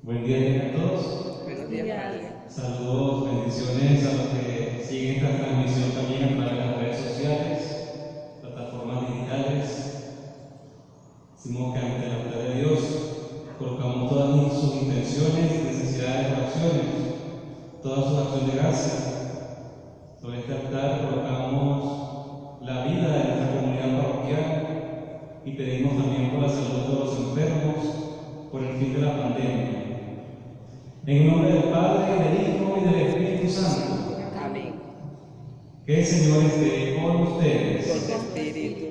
Buen día a todos. Buenos días, Padre. Saludos, bendiciones a los que siguen esta transmisión también a través de las redes sociales, plataformas digitales. Decimos que ante la verdad de Dios colocamos todas sus intenciones, necesidades, oraciones, toda su acción de gracia. Sobre este altar colocamos la vida de nuestra comunidad parroquial y pedimos también por la salud de los enfermos, por el fin de la pandemia. En el nombre del Padre, del Hijo y del Espíritu Santo. Amén. Que el Señor esté con ustedes. Con tu espíritu.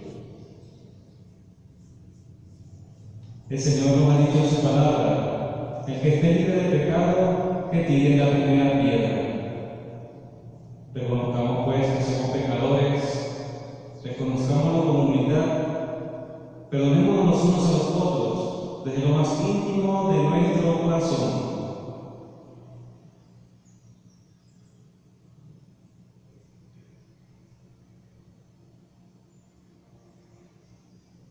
El Señor nos ha dicho en su palabra: el que esté libre de pecado, que tire la primera piedra. Reconozcamos pues que somos pecadores, reconozcámoslo con humildad, perdonémonos los unos a los otros desde lo más íntimo de nuestro corazón.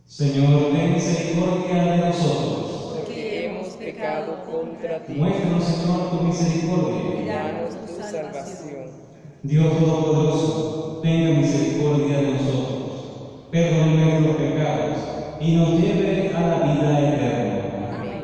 Señor, ten misericordia de nosotros. Porque hemos pecado contra ti. Muéstranos, Señor, tu misericordia. Y danos tu salvación. Dios Todopoderoso, tenga misericordia de nosotros, perdone nuestros pecados y nos lleve a la vida eterna. Amén.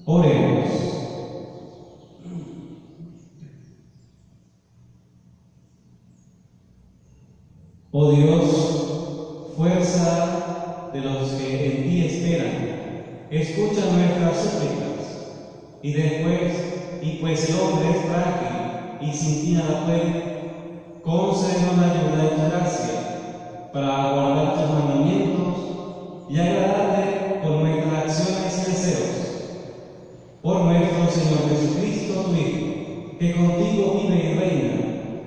Oremos. Oh Dios, fuerza de los que en ti esperan, escucha nuestras súplicas, y pues el hombre es frágil y sin ti nada puede, concédenos la ayuda de tu gracia para guardar tus mandamientos y agradarte con nuestras acciones y deseos. Por nuestro Señor Jesucristo, tu Hijo, que contigo vive y reina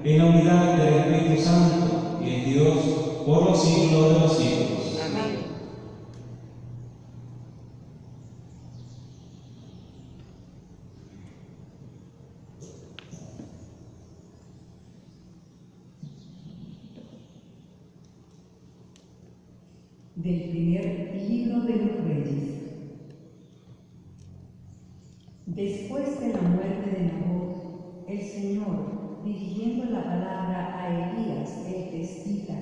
en la unidad del Espíritu Santo y es Dios por los siglos de los siglos. Amén. Del primer libro de los Reyes. Después de la muerte de Nabot, el Señor, dirigiendo la palabra a Elías el testita: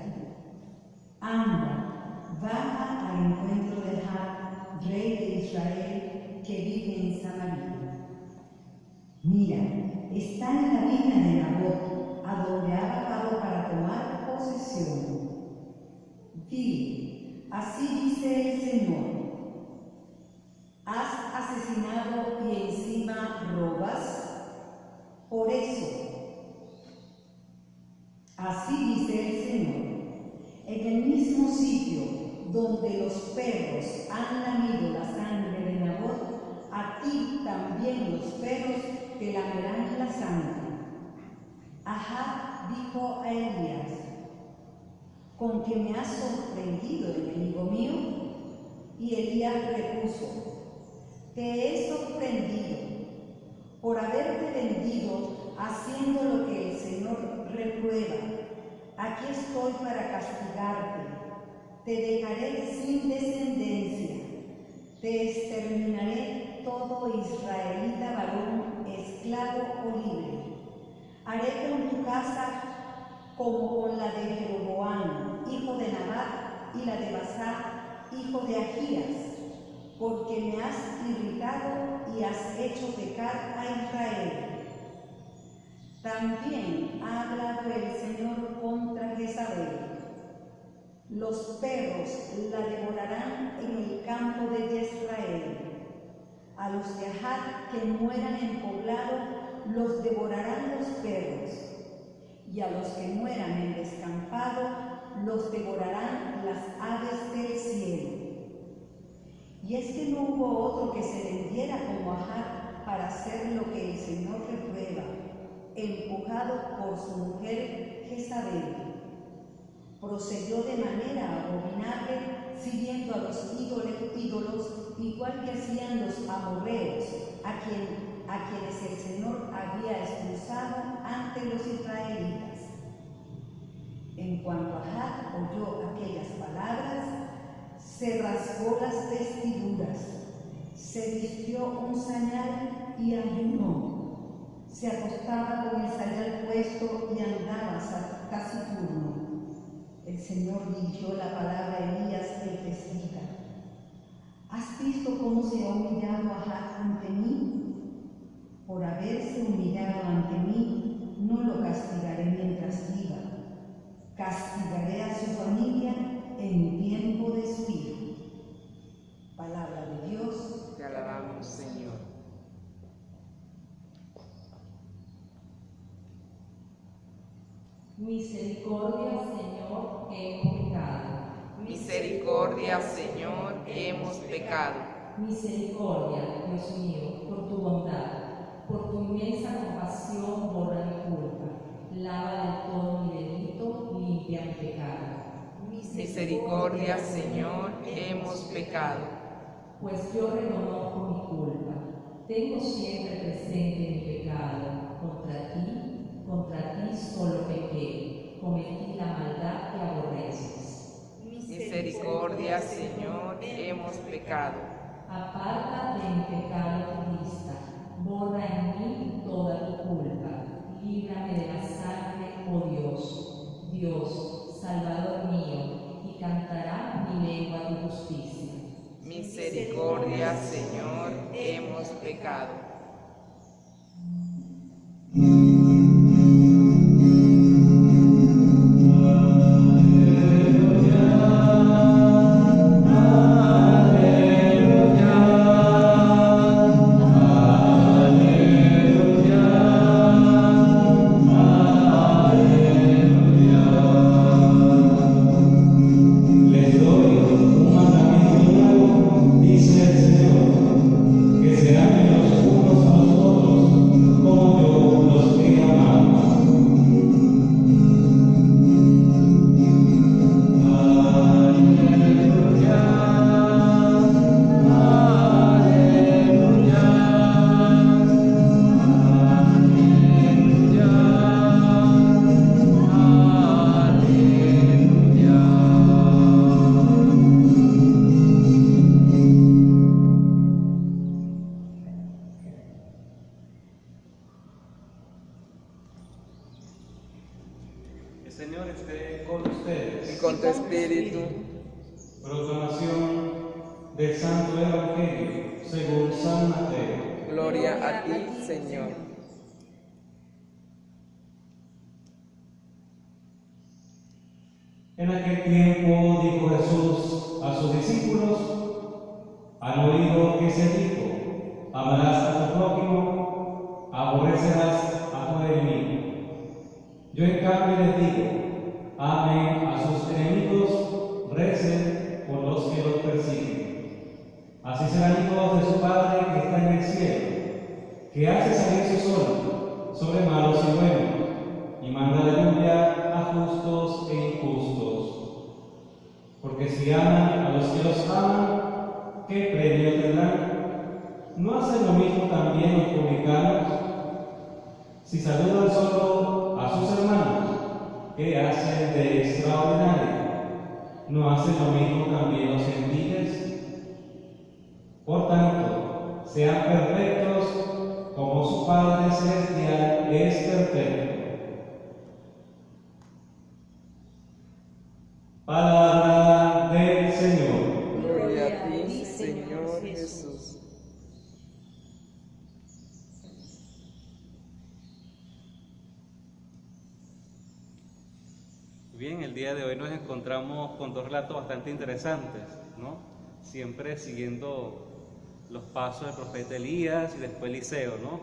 anda, baja al encuentro de Ahab, rey de Israel, que vive en Samaria. Mira, está en la viña de Nabot, a donde ha bajado para tomar posesión. Dile: así dice el Señor: ¿has asesinado y encima robas? Por eso, así dice el Señor: en el mismo sitio donde los perros han lamido la sangre de Nabot, a Ahab dijo a Elías: ¿con que me has sorprendido, enemigo mío? Y Elías repuso: te he sorprendido por haberte vendido haciendo lo que el Señor reprueba. Aquí estoy para castigarte. Te dejaré sin descendencia. Te exterminaré todo israelita varón, esclavo o libre. Haré con tu casa como con la de Jeroboam, hijo de Nabat, y la de Basá, hijo de Ahías, porque me has irritado y has hecho pecar a Israel. También ha hablado el Señor contra Jezabel. Los perros la devorarán en el campo de Jezreel. A los de Ahab que mueran en poblado los devorarán los perros, y a los que mueran en descampado los devorarán las aves del cielo. Y es que no hubo otro que se vendiera como Ahab para hacer lo que el Señor reprueba, empujado por su mujer Jezabel. Procedió de manera abominable, siguiendo a los ídolos, igual que hacían los amorreos, a quienes el Señor había expulsado ante los israelitas. En cuanto Ahab oyó aquellas palabras, se rasgó las vestiduras, se vistió un sayal y ayunó. Se acostaba con el sayal puesto y andaba taciturno. El Señor dirigió la palabra a Elías el tesbita: ¿has visto cómo se ha humillado Ahab ante mí? Por haberse humillado ante mí, no lo castigaré mientras viva. Castigaré a su familia en tiempo de su hijo. Palabra de Dios. Te alabamos, Señor. Misericordia, Señor, hemos pecado. Misericordia, Señor, hemos pecado. Misericordia, Dios mío, por tu bondad, por tu inmensa compasión, borra mi culpa. Lava del todo mi delito, limpia mi pecado. Misericordia, Señor, hemos pecado. Pues yo reconozco mi culpa. Tengo siempre presente mi pecado. Contra ti solo pequé, cometí la maldad que aborreces. Misericordia, Señor, hemos pecado. Aparta de mi pecado tu vista, borra en mí toda tu culpa, líbrame de la sangre, oh Dios, Dios, Salvador mío, y cantará mi lengua tu justicia. Misericordia, Señor, hemos pecado. El Señor esté con ustedes. Y con tu espíritu. Proclamación del Santo Evangelio según San Mateo. Gloria a ti, Señor. En aquel tiempo dijo Jesús a sus discípulos: han oído que se dijo, amarás a tu prójimo, aborrecerás a tu enemigo. Yo en cambio les digo, amen a sus enemigos, recen por los que los persiguen. Así serán hijos de su Padre que está en el cielo, que hace salir su sol sobre malos y buenos, y manda porque si aman a los que los aman, ¿qué premio tendrán? ¿No hacen lo mismo también los publicanos? Si saludan solo a sus hermanos, ¿qué hacen de extraordinario? ¿No hacen lo mismo también los gentiles? Por tanto, sean perfectos como su Padre Celestial es perfecto. Palabra del Señor. Gloria a ti, Señor Jesús. Bien, el día de hoy nos encontramos con dos relatos bastante interesantes, ¿no? Siempre siguiendo los pasos del profeta Elías y después Eliseo, ¿no?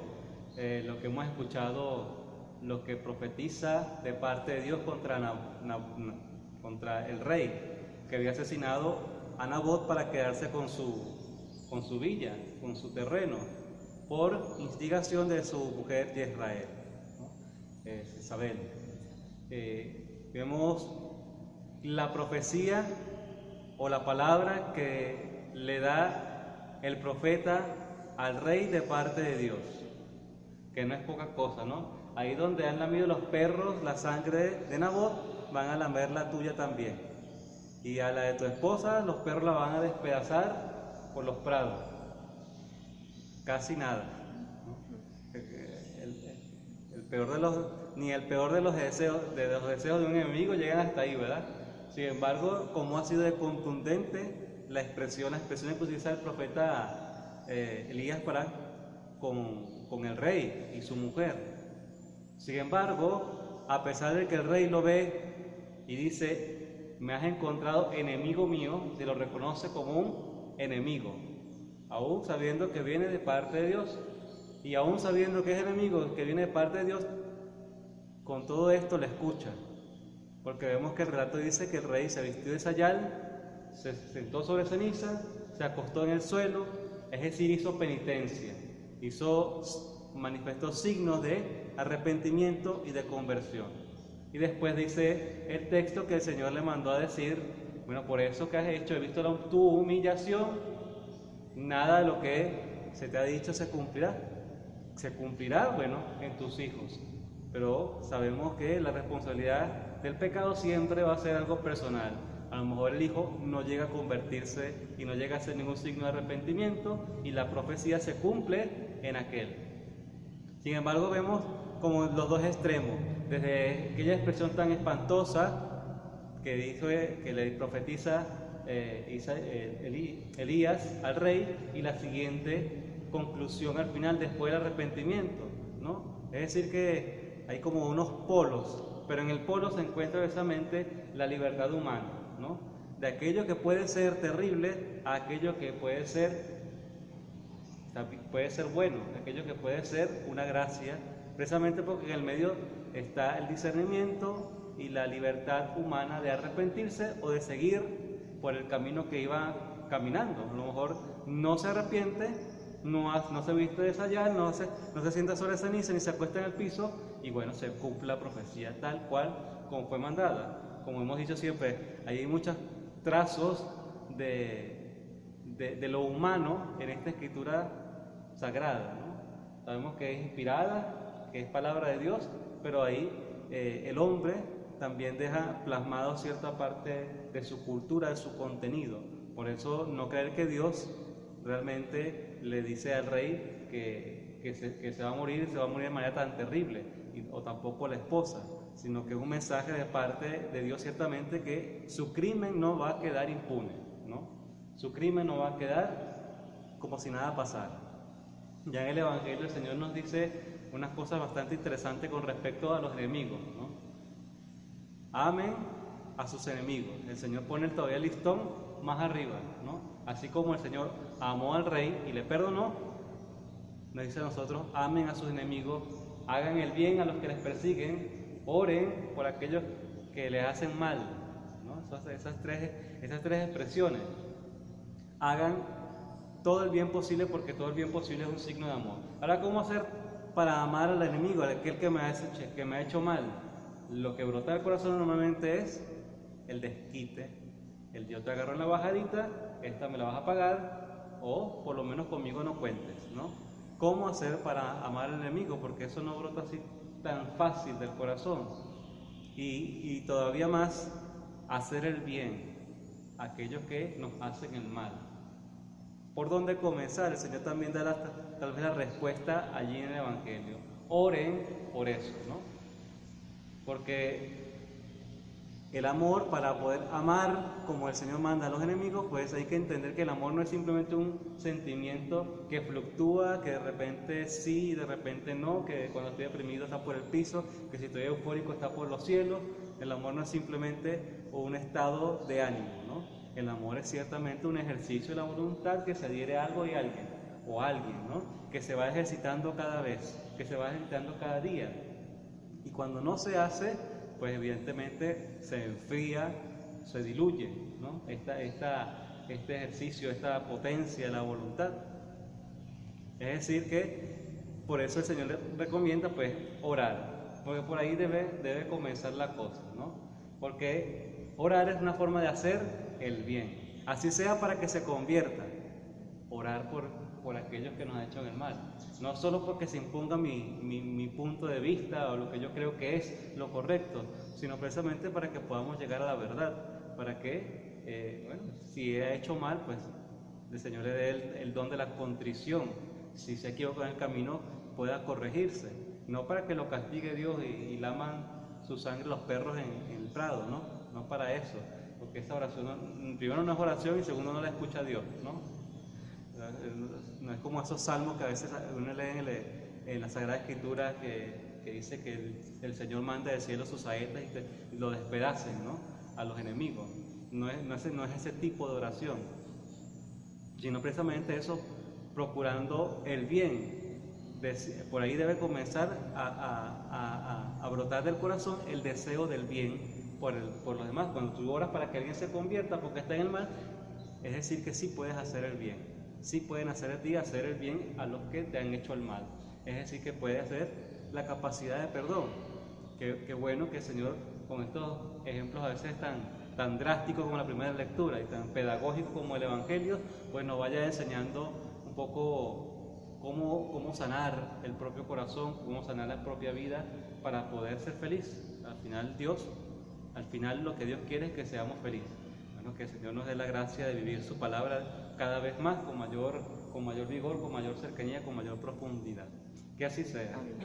Lo que hemos escuchado, lo que profetiza de parte de Dios contra el rey que había asesinado a Nabot para quedarse con su villa, con su terreno, por instigación de su mujer Jezreel, ¿no? Isabel. Vemos la profecía o la palabra que le da el profeta al rey de parte de Dios, que no es poca cosa, ¿no? Ahí donde han lamido los perros la sangre de Nabot, van a lamer la tuya también. Y a la de tu esposa, los perros la van a despedazar por los prados. Casi nada, ¿no? Ni el peor de los deseos de un enemigo llegan hasta ahí, ¿verdad? Sin embargo, como ha sido de contundente la expresión que utiliza el profeta Elías con el rey y su mujer. Sin embargo, a pesar de que el rey lo ve y dice, me has encontrado enemigo mío, se lo reconoce como un enemigo, aún sabiendo que viene de parte de Dios, y aún sabiendo que es enemigo, que viene de parte de Dios, con todo esto le escucha, porque vemos que el relato dice que el rey se vistió de sayal, se sentó sobre ceniza, se acostó en el suelo, es decir, hizo penitencia, manifestó signos de arrepentimiento y de conversión. Y después dice el texto que el Señor le mandó a decir, bueno, por eso que has hecho, he visto tu humillación, nada de lo que se te ha dicho se cumplirá. Se cumplirá, bueno, en tus hijos. Pero sabemos que la responsabilidad del pecado siempre va a ser algo personal. A lo mejor el hijo no llega a convertirse y no llega a hacer ningún signo de arrepentimiento y la profecía se cumple en aquel. Sin embargo, vemos como los dos extremos, desde aquella expresión tan espantosa que dice, que le profetiza Elías al rey, y la siguiente conclusión al final después del arrepentimiento, ¿no? Es decir que hay como unos polos, pero en el polo se encuentra precisamente la libertad humana, ¿no? De aquello que puede ser terrible a aquello que puede ser bueno, de aquello que puede ser una gracia, precisamente porque en el medio está el discernimiento y la libertad humana de arrepentirse o de seguir por el camino que iba caminando. A lo mejor no se arrepiente, no se viste de sayal, no se sienta sobre ceniza ni se acuesta en el piso, y bueno, se cumple la profecía tal cual como fue mandada. Como hemos dicho siempre, hay muchos trazos de lo humano en esta escritura sagrada, ¿no? Sabemos que es inspirada, que es palabra de Dios, pero ahí el hombre también deja plasmado cierta parte de su cultura, de su contenido. Por eso no creer que Dios realmente le dice al rey que se va a morir de manera tan terrible, o tampoco la esposa, sino que es un mensaje de parte de Dios ciertamente que su crimen no va a quedar impune, ¿no? Su crimen no va a quedar como si nada pasara. Ya en el Evangelio el Señor nos dice unas cosas bastante interesantes con respecto a los enemigos, ¿no? Amen a sus enemigos. El Señor pone todavía el listón más arriba, ¿no? Así como el Señor amó al rey y le perdonó, nos dice a nosotros, amen a sus enemigos, hagan el bien a los que les persiguen, oren por aquellos que les hacen mal, ¿no? Esas tres expresiones. Hagan todo el bien posible, porque todo el bien posible es un signo de amor. Ahora, ¿cómo hacer para amar al enemigo, a aquel que me ha hecho mal? Lo que brota del corazón normalmente es el desquite, El yo te agarro en la bajadita, esta me la vas a pagar, o por lo menos conmigo no cuentes, ¿no? ¿Cómo hacer para amar al enemigo? Porque eso no brota así tan fácil del corazón. Y todavía más, hacer el bien a aquellos que nos hacen el mal. ¿Por dónde comenzar? El Señor también da tal vez la respuesta allí en el Evangelio. Oren por eso, ¿no? Porque el amor, para poder amar como el Señor manda a los enemigos, pues hay que entender que el amor no es simplemente un sentimiento que fluctúa, que de repente sí y de repente no, que cuando estoy deprimido está por el piso, que si estoy eufórico está por los cielos. El amor no es simplemente un estado de ánimo, ¿no? El amor es ciertamente un ejercicio de la voluntad que se adhiere a algo y a alguien, o a alguien, ¿no? Que se va ejercitando cada vez, que se va ejercitando cada día. Y cuando no se hace, pues evidentemente se enfría, se diluye, ¿no? Este ejercicio, esta potencia de la voluntad. Es decir que por eso el Señor le recomienda pues orar, porque por ahí debe comenzar la cosa, ¿no? Porque orar es una forma de hacer el bien, así sea para que se convierta. Orar por aquellos que nos han hecho el mal, no solo porque se imponga mi punto de vista o lo que yo creo que es lo correcto, sino precisamente para que podamos llegar a la verdad, para que, bueno, si he hecho mal, pues el Señor le dé el don de la contrición, si se equivoca en el camino pueda corregirse, no para que lo castigue Dios y laman su sangre los perros en el prado, no para eso, porque esa oración, primero no es oración y segundo no la escucha Dios, ¿no? No es como esos salmos que a veces uno lee en la Sagrada Escritura que dice que el Señor manda del cielo sus saetas y lo despedacen, ¿no? A los enemigos. No es ese tipo de oración, sino precisamente eso, procurando el bien. Por ahí debe comenzar a brotar del corazón el deseo del bien por los demás. Cuando tú oras para que alguien se convierta porque está en el mal, es decir que sí puedes hacer el bien. Sí pueden hacer el bien a los que te han hecho el mal. Es decir, que puede hacer la capacidad de perdón. Qué bueno que el Señor, con estos ejemplos a veces tan drásticos como la primera lectura y tan pedagógicos como el Evangelio, pues nos vaya enseñando un poco cómo sanar el propio corazón, cómo sanar la propia vida para poder ser feliz. Al final lo que Dios quiere es que seamos felices. Que el Señor nos dé la gracia de vivir su palabra cada vez más con mayor vigor, con mayor cercanía, con mayor profundidad. Que así sea. Amén.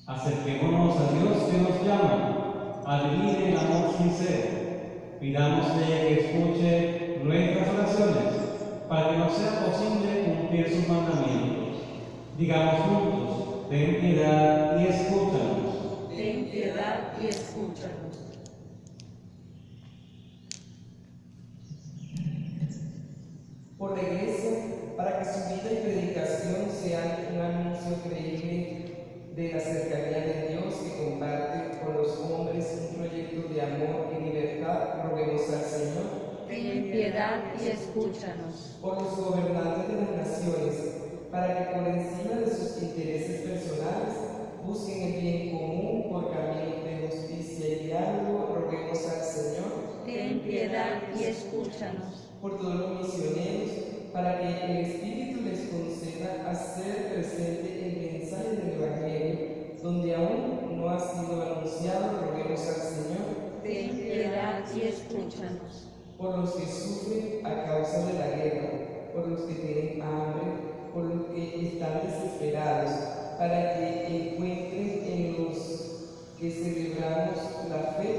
Acerquémonos a Dios que nos llama a vivir en el amor sincero. Pidámosle que escuche nuestras oraciones para que nos sea posible cumplir sus mandamientos. Digamos juntos: ten piedad y escúchanos. Ten piedad y escúchanos. Por la Iglesia, para que su vida y predicación sean un anuncio creíble de la cercanía de Dios que comparte con los hombres un proyecto de amor y libertad, roguemos al Señor. Ten piedad y escúchanos. Por los gobernantes de las naciones, para que por encima de sus intereses personales busquen el bien común por caminos de justicia y diálogo, roguemos al Señor. Ten piedad y escúchanos. Por todos los misioneros, para que el Espíritu les conceda hacer presente el mensaje del Evangelio, donde aún no ha sido anunciado, roguemos al Señor. Ten piedad y escúchanos. Por los que sufren a causa de la guerra, por los que tienen hambre, por los que están desesperados, para que encuentren en los que celebramos la fe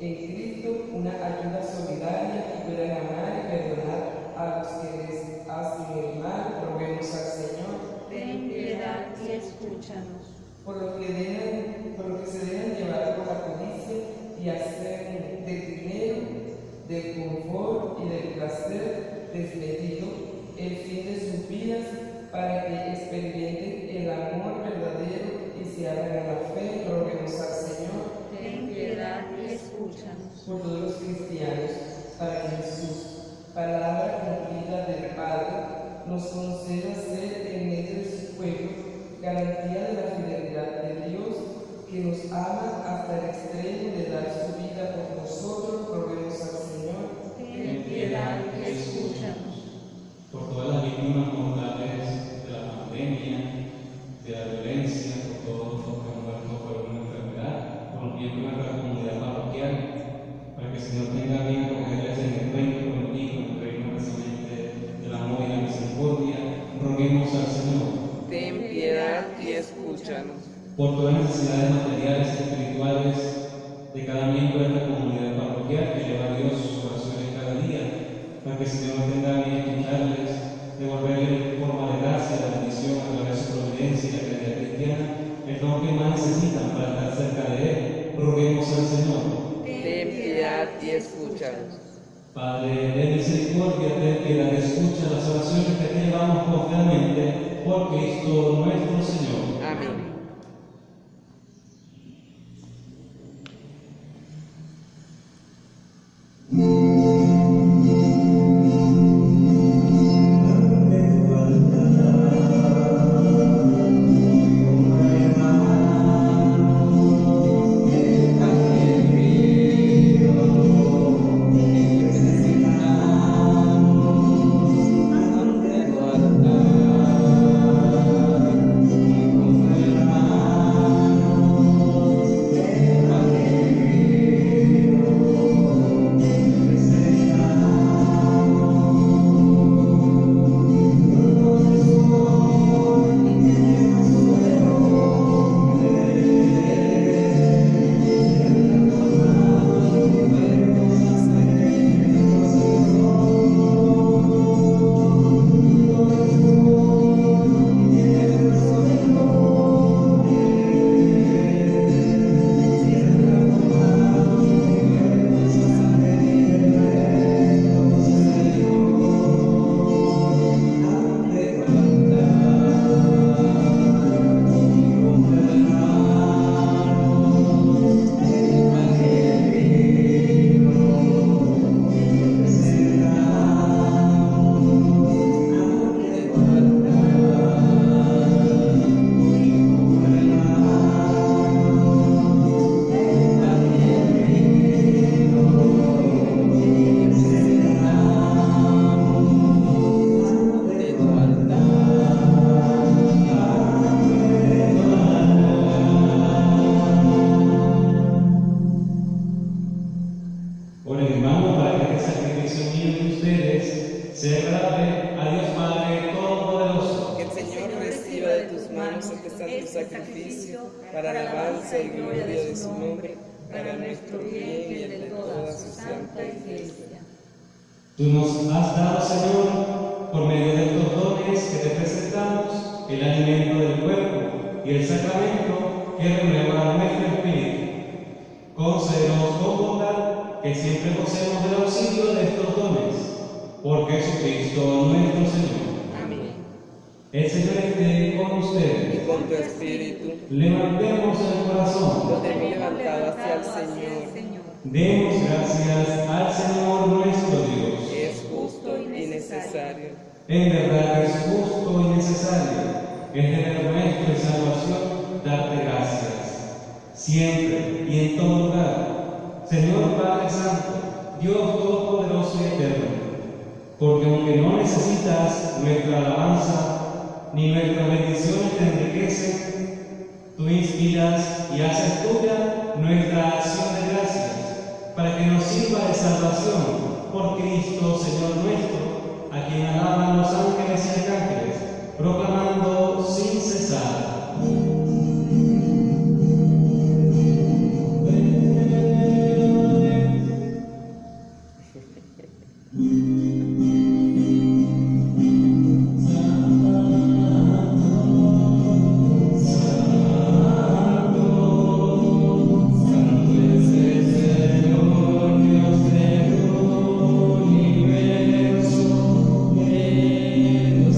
en Cristo una ayuda solidaria y puedan amar y perdonar a los que les hacen el mal, roguemos al Señor. Ten piedad y escúchanos. Por lo que se dejan llevar por la codicia y hacen del dinero, del confort y del placer desmedido el fin de sus vidas, para que experimenten el amor verdadero y se abran a la fe, roguemos al Señor. Ten piedad y escúchanos. Por todos los cristianos, para que Jesús, palabra cumplida del Padre, nos conceda ser en medio de su pueblo garantía de la fidelidad de Dios, que nos ama hasta el extremo de dar su vida por nosotros. Roguemos al Señor. Ten piedad y escúchanos. Por todas las víctimas mortales de la pandemia, de la violencia, por todos los que han muerto por una enfermedad, por los miembros de nuestra comunidad parroquial, para que el Señor tenga bien acogerles en el encuentro contigo, en el reino precisamente del amor y la misericordia. Roguemos al Señor. Ten piedad y escúchanos. Por todas las necesidades materiales y espirituales de cada miembro de la comunidad parroquial que eleva a Dios sus oraciones cada día, para que el Señor tenga bien escucharles, devolverles en forma de gracia, la bendición a través de su providencia y la caridad cristiana, el don que más necesitan para estar cerca de Él. Roguemos al Señor. Ten piedad y escúchanos. Padre de misericordia, ten piedad, escucha las oraciones que te llevamos confiadamente por Cristo nuestro Señor. Amén. Oren, hermano, para que este sacrificio mío de ustedes sea agradable a Dios Padre Todopoderoso. Que el Señor reciba de tus manos este santo sacrificio para alabanza y gloria de su nombre, para nuestro bien y el de toda su santa iglesia. Tú nos has dado, Señor, por medio de estos dones que te presentamos, el alimento del cuerpo y el sacramento que renueva nuestro espíritu. Concédenos con bondad que siempre gocemos del auxilio de estos dones, por Jesucristo nuestro Señor. Amén. El Señor esté con Y ustedes. con tu espíritu, Levantemos el corazón. lo tenemos levantado hacia el Señor. Demos gracias al Señor nuestro Dios. Es justo y necesario. En verdad es justo y necesario, es deber nuestro y salvación darte gracias, siempre y en todo lugar, Señor Padre Santo, Dios Todopoderoso y Eterno, porque aunque no necesitas nuestra alabanza, ni nuestras bendiciones te enriquecen, tú inspiras y haces tuya nuestra acción de gracias, para que nos sirva de salvación por Cristo, Señor nuestro, a quien alaban los ángeles y arcángeles, proclamando sin cesar.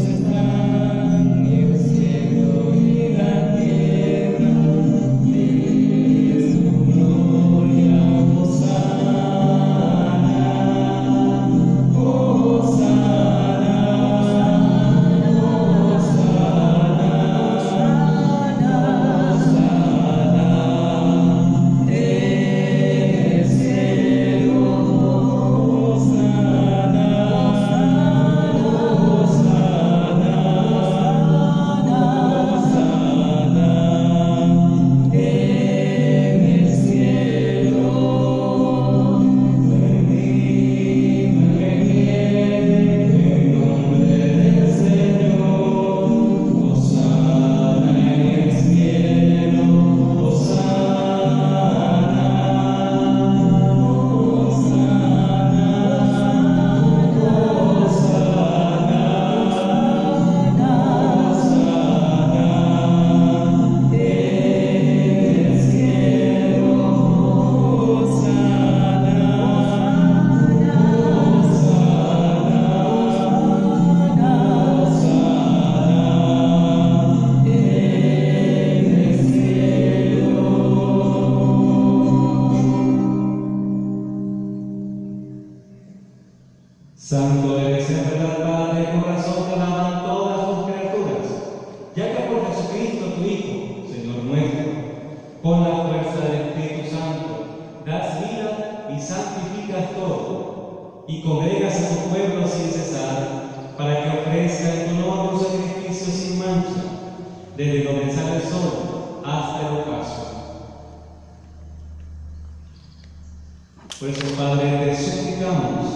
Están en el cielo y y congregas a tu pueblo sin cesar, para que ofrezca en tu honor un sacrificio sin mancha, desde donde sale el sol hasta el ocaso. Por eso, Padre, te suplicamos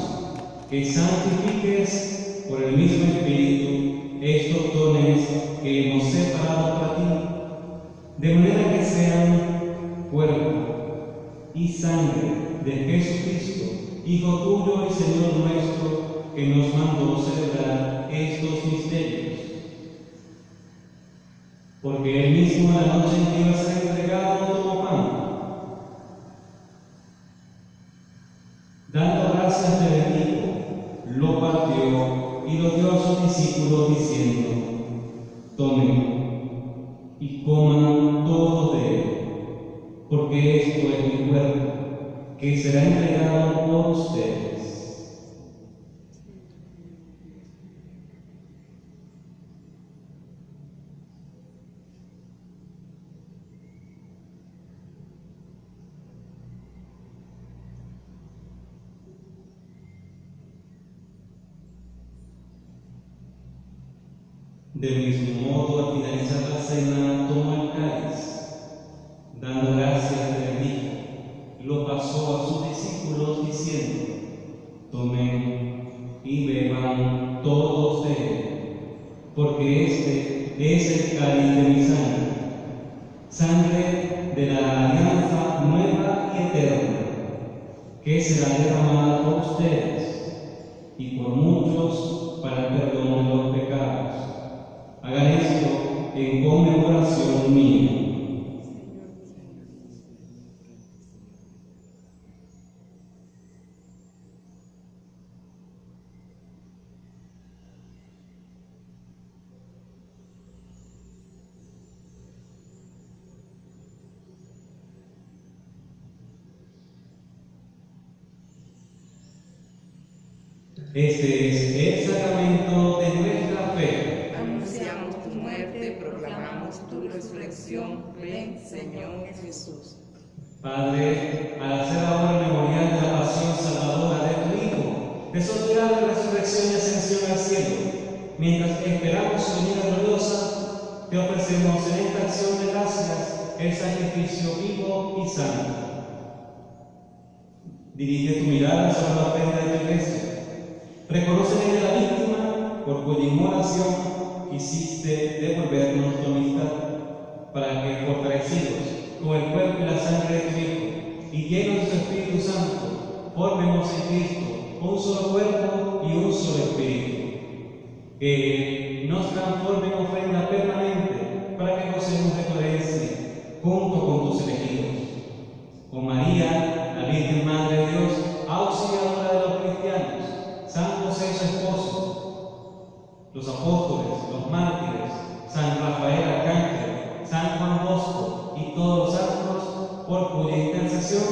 que santifiques por el mismo Espíritu estos dones que hemos separado para ti, de manera que sean cuerpo y sangre de Jesucristo, Hijo tuyo y Señor nuestro, que nos mandó celebrar estos misterios. Porque él mismo, en la noche en que iba a ser entregado, tomó pan, dando gracias de bendijo, lo partió y lo dio a sus discípulos, diciendo: tomen y coman todos de él, porque esto es mi cuerpo, que será entregado por ustedes. Del mismo modo, al finalizar la cena, tomó el cáliz, dando gracias de bendijo, lo pasó a sus discípulos, diciendo: tomen y beban todos de él, porque este es el cáliz de mi sangre, sangre de la alianza nueva y eterna, que será derramada por ustedes y por muchos para el perdón de los pecados. Hagan esto en conmemoración mía. Este es el sacramento de nuestra fe. Anunciamos tu muerte, proclamamos tu resurrección. Ven, Señor Jesús. Padre, al hacer ahora el memorial de la pasión salvadora de tu Hijo, de su admirable resurrección y ascensión al cielo, mientras esperamos su venida gloriosa, te ofrecemos en esta acción de gracias el sacrificio vivo y santo. Dirige tu mirada sobre la ofrenda de tu iglesia. Reconoce en ella la víctima por cuya inmolación quisiste devolvernos tu amistad, para que, fortalecidos con el cuerpo y la sangre de tu Hijo y llenos de su Espíritu Santo, formemos en Cristo un solo cuerpo y un solo Espíritu, que nos transforme en ofrenda permanente para que gocemos de tu herencia junto con tus elegidos. Con María, la Virgen Madre de Dios, auxiliadora de los cristianos, San José su esposo, los apóstoles, los mártires, San Rafael Arcángel, San Juan Bosco y todos los santos, por cuya intercesión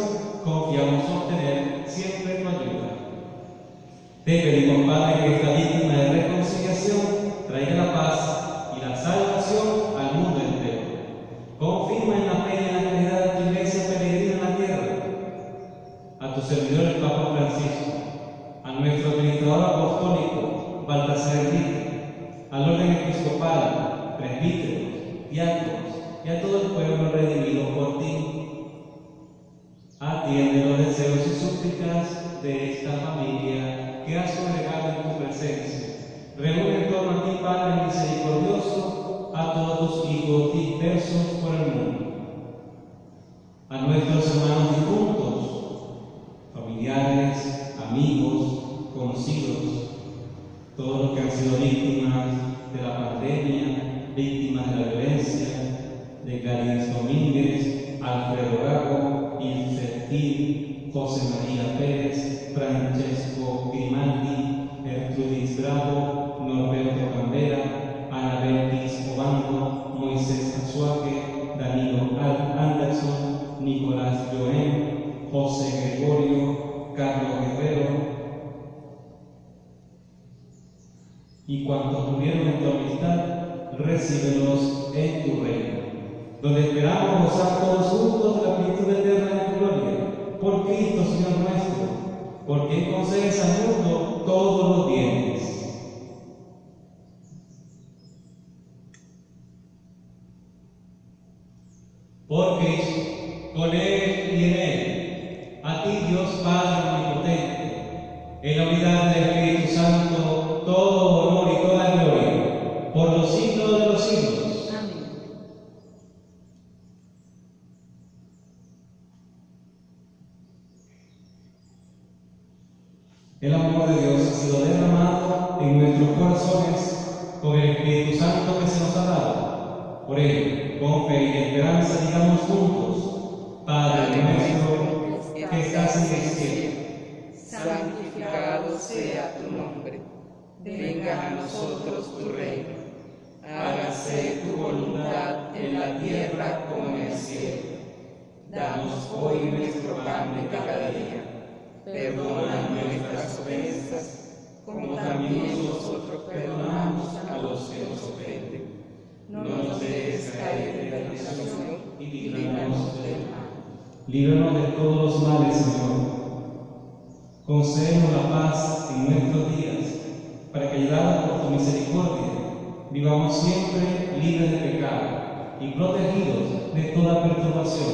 confiamos obtener siempre tu ayuda. Te pedimos, Padre, que esta víctima de reconciliación traiga la paz y la salvación al mundo entero. Confirma en la fe y en la caridad de tu iglesia peregrina en la tierra, a tu servidor el Papa Francisco, a nuestro administrador apostólico Baltasar Enrique, al orden episcopal, presbíteros, diáconos y a todo el pueblo redimido por ti. Atiende los deseos y súplicas de esta familia que has congregado en tu presencia. Reúne en torno a ti, Padre misericordioso, a todos tus hijos dispersos por el mundo. A nuestros hermanos difuntos, familiares, amigos, conocidos, todos los que han sido víctimas de la pandemia, víctimas de la violencia, de Gladys Domínguez, Alfredo Gago, Ilse, José María Pérez, Francesco Grimaldi, Gertrudis Bravo, Norberto Cambera, Ana Belkis Obando, Moisés Azuaque, Danilo Anderson, Nicolás Joén, José Gregorio, Carlos Guerrero, y cuantos murieron en tu amistad, recíbelos en tu reino, donde esperamos gozar todos juntos de la plenitud eterna de tu gloria, por Cristo Señor nuestro. por quien concedes al mundo todos los bienes. Por Cristo, con Él y en Él, a ti Dios Padre omnipotente, en la unidad del Espíritu Santo, todo honor y toda gloria, por los siglos de los siglos. Amén. El amor de Dios ha sido derramado en nuestros corazones con el Espíritu Santo que se nos ha dado. Por ello, con fe y esperanza, digamos juntos: Padre nuestro que estás en el cielo, santificado sea tu nombre. Venga a nosotros tu reino. Hágase tu voluntad en la tierra como en el cielo. Danos hoy nuestro pan de cada día. Perdona nuestras ofensas, como también nosotros perdonamos a los que nos ofenden. No nos dejes caer en la tentación y líbranos del mal. líbranos de todos los males, Señor. Concédenos la paz en nuestros días, para que, ayudados por tu misericordia, vivamos siempre libres de pecado y protegidos de toda perturbación,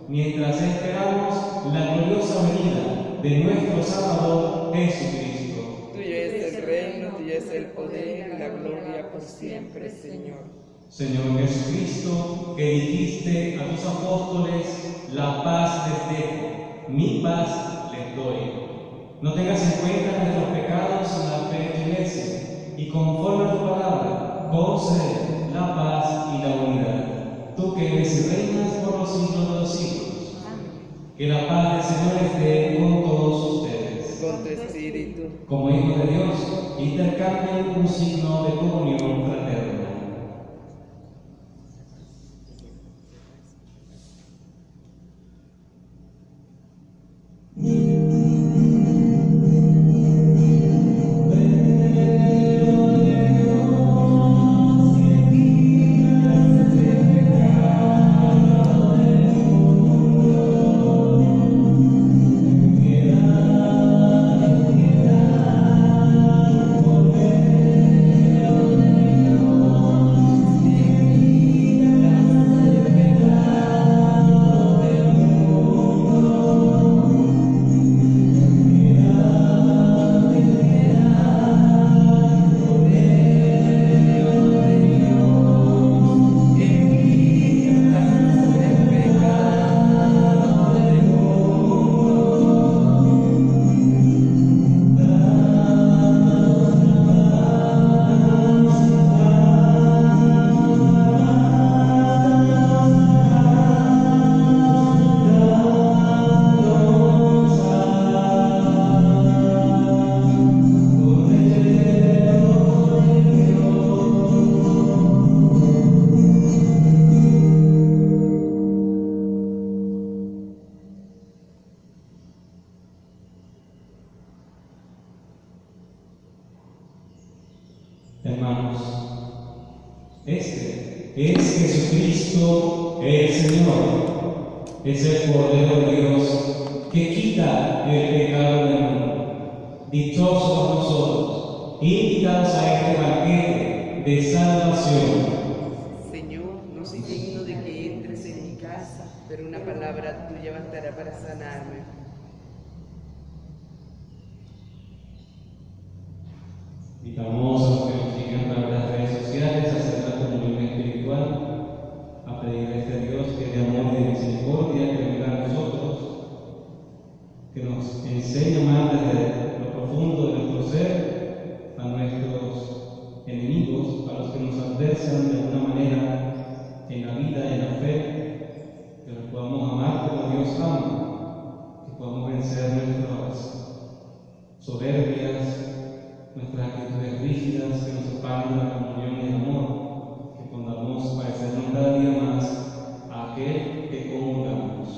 mientras esperamos la gloriosa venida de nuestro Salvador Jesucristo. Tuyo es el reino, tuyo es el poder y la gloria por siempre, Señor. Señor Jesucristo, que dijiste a tus apóstoles: la paz les dejo, mi paz les doy. No tengas en cuenta nuestros pecados en la fe de tu Iglesia, y conforme a tu palabra, concede la paz y la unidad. Tú que eres y reinas por los siglos de los siglos. Que la paz del Señor esté con todos ustedes. Con tu espíritu. Como hijos de Dios, intercambien un signo de comunión fraterna. Hermanos, este es Jesucristo el Señor, es el Cordero de Dios que quita el pecado del mundo. Dichosos nosotros, invitados a este banquete de salvación. Señor, no soy digno de que entres en mi casa, pero una palabra tuya bastará para sanarme. Invitamos a los que nos siguen a través de las redes sociales a hacer la comunión espiritual, a pedirle a este Dios que de amor y de misericordia que venga a nosotros, que nos enseñe a amar desde lo profundo de nuestro ser a nuestros enemigos, a los que nos adversan de alguna manera en la vida, en la fe, que los podamos amar como Dios ama, que podamos vencer nuestras soberbias, nuestras actitudes rígidas que nos separan de la comunión y el amor, que podamos parecernos cada día más a aquel que comulgamos.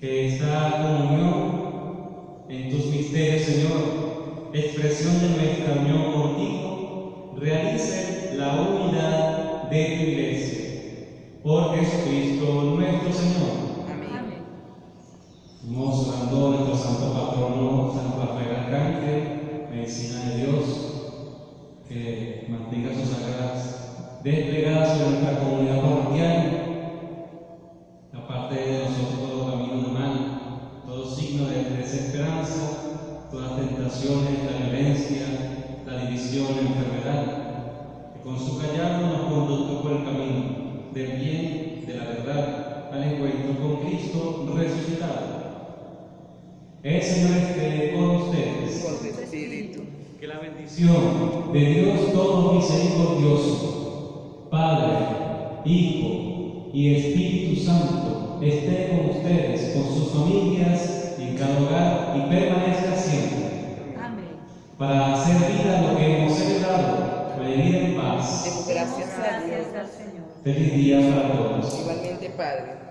que esta comunión en tus misterios, Señor, expresión de nuestra unión contigo, realice la unidad de tu Iglesia. Por Jesucristo nuestro Señor. Amén. Estamos orando a nuestro santo patrono, San Rafael Arcángel, medicina de Dios, que mantenga sus sagradas desplegadas sobre nuestra comunidad parroquial. Aparte de nosotros, todo camino de mal, todo signo de desesperanza, todas tentaciones, la violencia, la división, la enfermedad, que con su callado nos conduzca por el camino del bien, de la verdad, al encuentro con Cristo resucitado. El Señor esté con ustedes. Con tu espíritu. Que la bendición de Dios todo misericordioso, Padre, Hijo y Espíritu Santo, esté con ustedes, con sus familias y en cada hogar y permanezca siempre. Amén. Para hacer vida lo que hemos celebrado, venir en paz. Demos gracias a Dios. Gracias al Señor. Feliz día para todos. Igualmente, Padre.